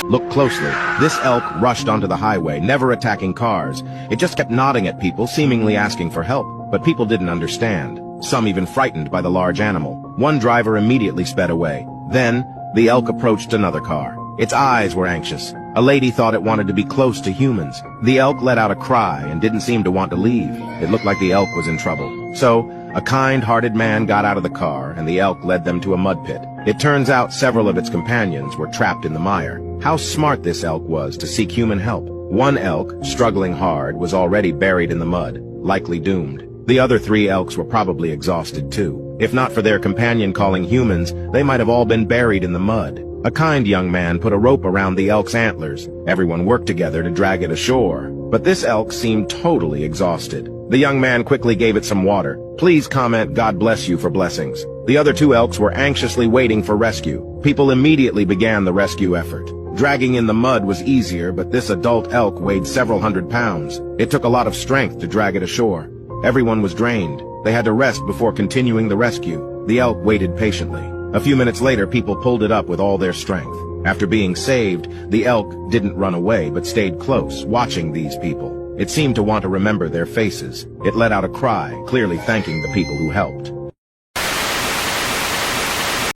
Look closely. This elk rushed onto the highway, never attacking cars. It just kept nodding at people, seemingly asking for help. But people didn't understand. Some even frightened by the large animal. One driver immediately sped away. Then, the elk approached another car. Its eyes were anxious. A lady thought it wanted to be close to humans. The elk let out a cry and didn't seem to want to leave. It looked like the elk was in trouble. So, a kind-hearted man got out of the car, and the elk led them to a mud pit. It turns out several of its companions were trapped in the mire. How smart this elk was to seek human help. One elk, struggling hard, was already buried in the mud, likely doomed. The other 3 elks were probably exhausted too. If not for their companion calling humans, they might have all been buried in the mud. A kind young man put a rope around the elk's antlers. Everyone worked together to drag it ashore. But this elk seemed totally exhausted. The young man quickly gave it some water. Please comment "God bless you" for blessings. The other 2 elks were anxiously waiting for rescue. People immediately began the rescue effort. Dragging in the mud was easier, but this adult elk weighed several hundred pounds. It took a lot of strength to drag it ashore. Everyone was drained. They had to rest before continuing the rescue. The elk waited patiently. A few minutes later, people pulled it up with all their strength. After being saved, the elk didn't run away but stayed close, watching these people. It seemed to want to remember their faces. It let out a cry, clearly thanking the people who helped.